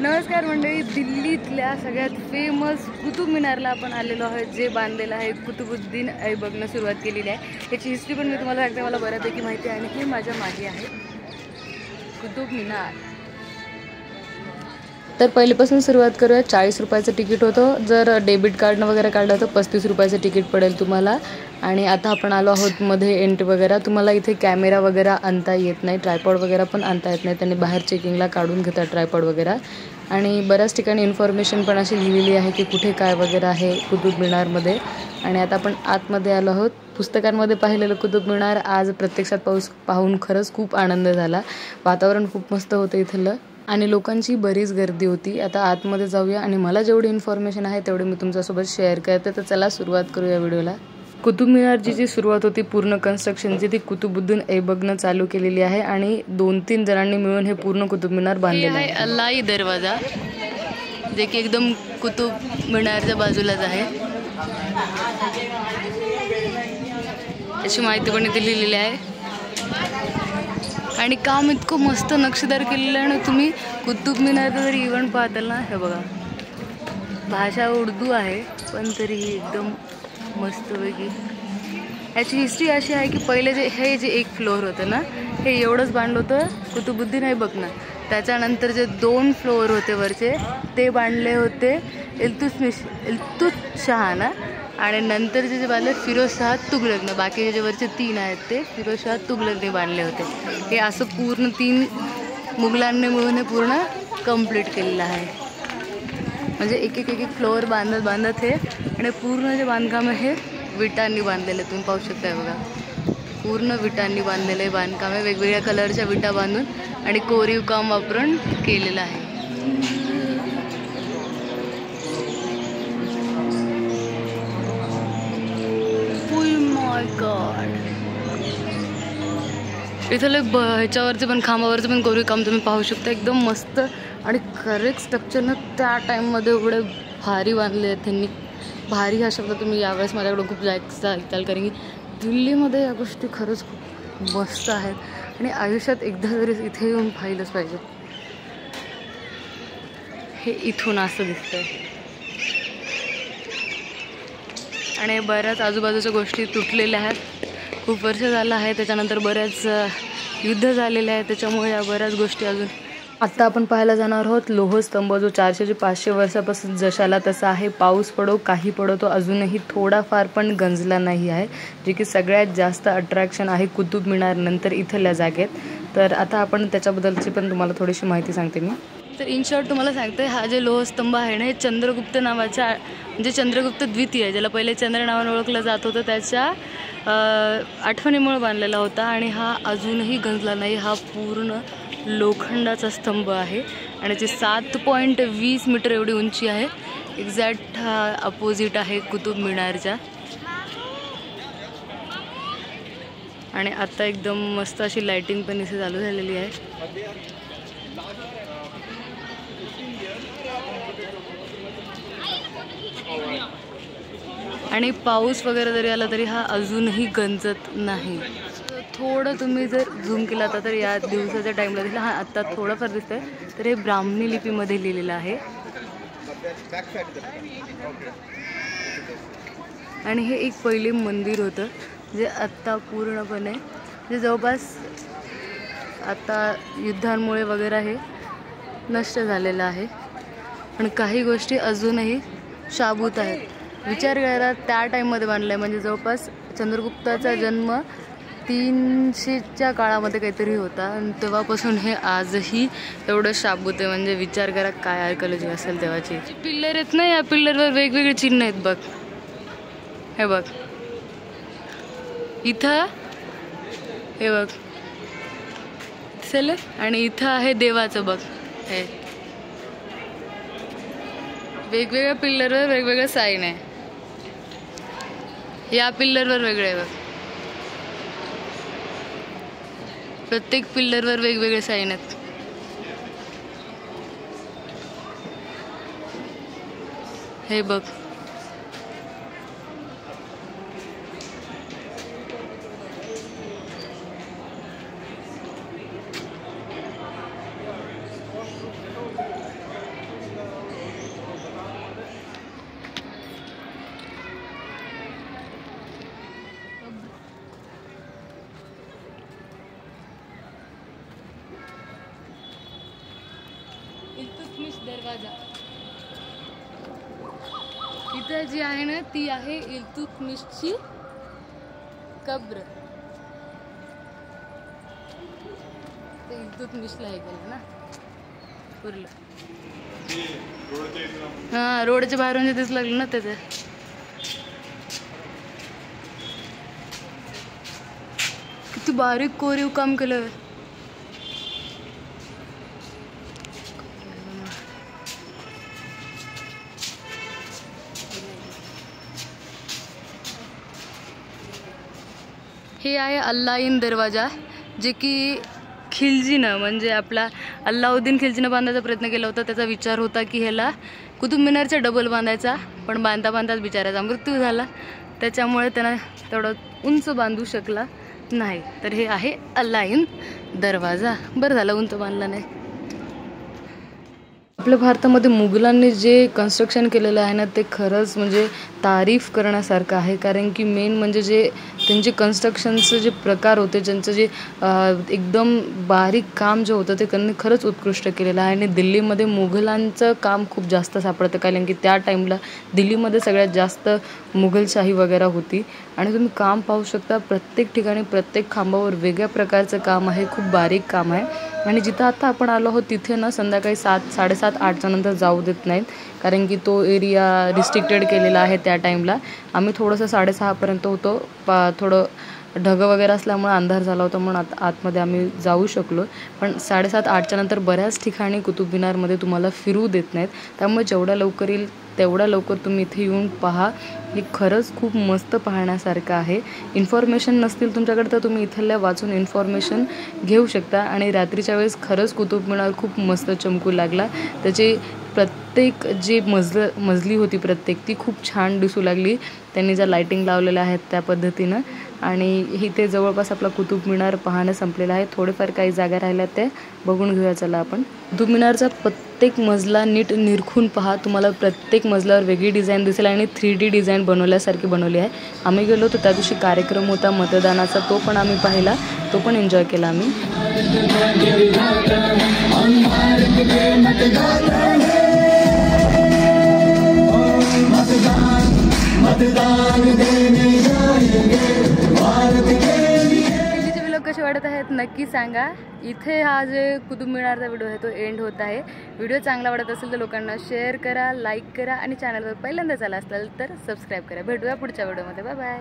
नमस्कार मंडळी, दिल्लीतल्या सगळ्यात फेमस कुतुब मिनारला आपण आलेलो आहोत, जे बांधलेलं आहे कुतुबुद्दीन ऐबकनं सुरुवात केलेली आहे। याची हिस्ट्री पण मी तुम्हाला सांगते, मला बऱ्यापैकी माहिती आहे आणि हे माझ्या मागे आहे कुतुब मिनार। तर पहिल्यापासून सुरुवात करूया। 40 रुपयाचं तिकीट होतं, जर डेबिट कार्डनं वगैरे काढलं तर 35 रुपयाचं तिकीट पडेल तुम्हाला। आणि आता आपण आलो आहोत मध्ये एंट्री वगैरे। तुम्हाला इथे कॅमेरा वगैरे आणता येत नाही, ट्रायपॉड वगैरे पण आणता येत नाही, त्यांनी बाहेर चेकिंगला काढून घेतात ट्रायपॉड वगैरे। आणि बऱ्याच ठिकाणी इन्फॉर्मेशन पण अशी लिहिलेली आहे की कुठे काय वगैरे आहे कुतुब मिनारमध्ये। आणि आता आपण आतमध्ये आलो आहोत। पुस्तकांमध्ये पाहिलेलं कुतुब मिनार आज प्रत्यक्षात पाहून खरंच खूप आनंद झाला। वातावरण खूप मस्त होतं इथलं आणि लोकांची बरीच गर्दी होती। आता आतमध्ये जाऊया आणि मला जेवढी इन्फॉर्मेशन आहे तेवढी मी तुमच्यासोबत शेअर करते। तर चला सुरुवात करूया व्हिडिओला। कुतुब मिनारची जी सुरुवात होती पूर्ण कन्स्ट्रक्शनची, ती कुतुबुद्दीन ऐबकनं चालू केलेली आहे आणि 2-3 जणांनी मिळून हे पूर्ण कुतुब मिनार बांधलेलं आहे। अल्लाई दरवाजा, जे की एकदम कुतुब मिनारच्या बाजूलाच आहे, अशी माहिती पण इथे लिहिलेली आहे। आणि काम इतकं मस्त नक्षीदार केलेलं आहे ना, तुम्ही कुतुब मिनारचा जरी इव्हेंट पाहताल ना, हे बघा, भाषा उर्दू आहे पण तरीही एकदम मस्तपैकी। याची हिस्ट्री अशी आहे की पहिले हे जे एक फ्लोअर होतं ना, हे एवढंच बांधलं होतं कुतुबुद्दीन ऐबकनं। त्याच्यानंतर जे 2 फ्लोअर होते वरचे, ते बांधले होते इल्तुतमिशहानं। आणि नंतरचे जे बांधले फिरोजशाह तुघलकनं। बाकीचे जे वरचे 3 आहेत ते फिरोजशाह तुघलकने बांधले होते। हे असं पूर्ण 3 मुघलांनी मिळून हे पूर्ण कंप्लीट केलेलं आहे। म्हणजे एक एक फ्लोअर बांधत हे, आणि पूर्ण जे बांधकाम आहे विटांनी बांधलेलं, तुम्ही पाहू शकताय बघा, पूर्ण विटांनी बांधलेलं हे बांधकाम आहे। वेगवेगळ्या कलरच्या विटा बांधून आणि कोरीव काम वापरून केलेलं आहे। इथलं ह्याच्यावरचे पण खांबावरचं पण कोरीव काम तुम्ही पाहू शकता, एकदम मस्त आणि करेक्ट स्ट्रक्चरनं त्या टाईममध्ये एवढे भारी बांधले आहेत त्यांनी। भारी हा शब्द तुम्ही यावेळेस माझ्याकडे खूप जास्त ऐकाल, कारण की दिल्लीमध्ये या गोष्टी खरंच खूप मस्त आहेत आणि आयुष्यात एकदा तरी इथे येऊन पाहिलंच पाहिजे। हे इथून असं दिसतंय आणि बऱ्याच आजूबाजूच्या गोष्टी तुटलेल्या आहेत, खूप वर्ष झालं आहे। त्याच्यानंतर बऱ्याच युद्ध झालेले आहेत, त्याच्यामुळे या बऱ्याच गोष्टी अजून। आत्ता आपण पाहायला जाणार आहोत लोहस्तंभ, जो 400-500 वर्षापासून जशाला तसा आहे। पाऊस पडो काही पडो, तो अजूनही थोडाफार पण गंजला नाही आहे, जे की सगळ्यात जास्त अट्रॅक्शन आहे कुतुब मिनार नंतर इथल्या जागेत। तर आता आपण त्याच्याबद्दलची पण तुम्हाला थोडीशी माहिती सांगते मी। तर इन शॉर्ट तुम्हाला सांगते, हा जे लोहस्तंभ आहे ना, हे चंद्रगुप्त नावाच्या, म्हणजे चंद्रगुप्त द्वितीय, ज्याला पहिले चंद्र नावाने ओळखलं जात होतं, त्याच्या आठवणीमुळे बांधलेला होता आणि हा अजूनही गंजला नाही। हा पूर्ण लोखंडाचा स्तंभ आहे आणि त्याची 7.20 मीटर एवढी उंची आहे। एक्झॅक्ट हा अपोजिट आहे कुतुब मिनारच्या। आणि आता एकदम मस्त अशी लाइटिंग पण इथे चालू झालेली आहे। आणि पाऊस वगैरे जरी आला तरी हा अजूनही गंजत नाही। थोडं तुम्ही जर झूम केला तर या दिवसाच्या टाईमला दिसला, हा आत्ता थोडंफार दिसतंय, तर हे ब्राह्मणी लिपीमध्ये लिहिलेलं आहे। आणि हे एक पहिले मंदिर होतं, जे आत्ता पूर्णपणे, जे जवळपास आता युद्धांमुळे वगैरे हे नष्ट झालेलं आहे, पण काही गोष्टी अजूनही शाबूत आहेत। विचार करा, त्या टाईममध्ये बांधलं आहे, म्हणजे जवळपास चंद्रगुप्ताचा जन्म 300च्या काळामध्ये काहीतरी होता आणि तेव्हापासून हे आजही एवढं शाबूत आहे। म्हणजे विचार करा काय आर्किओलॉजी असेल तेव्हाची। पिल्लर आहेत ना, या पिल्लरवर वेगवेगळे चिन्ह आहेत बघ, हे बघ इथं, हे बघ दिसेल, आणि इथं आहे देवाचं बघ, हे वेगवेगळ्या पिल्लरवर वेगवेगळं साईन आहे। या पिल्लरवर वेगळे आहे बघ, प्रत्येक पिल्लरवर वेगवेगळे साईन आहेत। हे बघ, दरवाजा. इथे जी आहे ना ती आहे इल्तुतमिशची कब्र. ते इल्तुतमिशला हे केलं ना पुरलं. हा रोडच्या बाहेरून तेच लागलं ना त्याचे. किती बारीक कोरीव काम केलं. हे आहे अल्लाईन दरवाजा, जे की खिलजीनं म्हणजे आपला अल्लाउद्दीन खिलजीनं बांधायचा प्रयत्न केला होता. त्याचा विचार होता की ह्याला कुतुब मिनारच्या डबल बांधायचा, पण बांधता बांधताच बिचाराचा मृत्यू झाला. त्याच्यामुळे त्यानं तेवढं उंच बांधू शकला नाही. तर हे आहे अल्लाईन दरवाजा. बरं झालं उंच बांधला नाही. आपल्या भारतामध्ये मुघलांनी जे कन्स्ट्रक्शन केलेलं आहे ना ते खरंच म्हणजे तारीफ करण्यासारखं आहे. कारण की मेन म्हणजे जे त्यांचे कन्स्ट्रक्शनचं जे प्रकार होते, ज्यांचं जे एकदम बारीक काम जे होतं ते त्यांनी खरंच उत्कृष्ट केलेलं आहे. आणि दिल्लीमध्ये मुघलांचं काम खूप जास्त सापडतं, कारण की त्या टाईमला दिल्लीमध्ये सगळ्यात जास्त मुघलशाही वगैरे होती. आणि तुम्ही काम पाहू शकता, प्रत्येक ठिकाणी प्रत्येक खांबावर वेगळ्या प्रकारचं काम आहे, खूप बारीक काम आहे. आणि जिथं आता आपण आलो आहोत तिथे ना संध्याकाळी 7, 7:30, 8च्या नंतर जाऊ देत नाहीत, कारण की तो एरिया रिस्ट्रिक्टेड केलेला आहे. त्या टाईमला आम्ही थोडंसं 6:30पर्यंत होतो. थोडं ढगं वगैरे असल्यामुळे अंधार झाला होता, म्हणून आतमध्ये आम्ही जाऊ शकलो. पण 7:30, 8च्या नंतर बऱ्याच ठिकाणी कुतुब मिनारमध्ये तुम्हाला फिरू देत नाहीत. त्यामुळे जेवढ्या लवकर येईल तेवढ्या लवकर तुम्ही इथे येऊन पहा. हे खरंच खूप मस्त पाहण्यासारखं आहे. इन्फॉर्मेशन नसतील तुमच्याकडे तर तुम्ही इथल्या वाचून इन्फॉर्मेशन घेऊ शकता. आणि रात्रीच्या वेळेस खरंच कुतुब मिनार खूप मस्त चमकू लागला. त्याची प्रत्येक जी मजली होती प्रत्येक ती खूप छान दिसू लागली. त्यांनी ज्या लाईटिंग लावलेल्या आहेत त्या पद्धतीनं. आणि इथे जवळपास आपला कुतुब मिनार पाहणं संपलेलं आहे. थोडेफार काही जागा राहिल्या त्या बघून घेऊया चला आपण. कुतुब मिनारचा प्रत्येक मजला नीट निरखून पहा. तुम्हाला प्रत्येक मजल्यावर वेगळी डिझाईन दिसेल आणि 3D डिझाईन बनवल्यासारखी बनवली आहे. आम्ही गेलो तर त्या दिवशी कार्यक्रम होता मतदानाचा, तो पण आम्ही पाहिला, तो पण एन्जॉय केला आम्ही. दिल्लीचे व्लॉग कसे वाटत आहेत नक्की सांगा. इथे हा जे कुतुब मिनारचा व्हिडिओ आहे तो एंड होत आहे. व्हिडिओ चांगला वाटत असेल तर लोकांना शेअर करा, लाईक करा आणि चॅनलवर पहिल्यांदाच आला असेल तर सबस्क्राईब करा. भेटूया पुढच्या व्हिडिओमध्ये. Bye bye.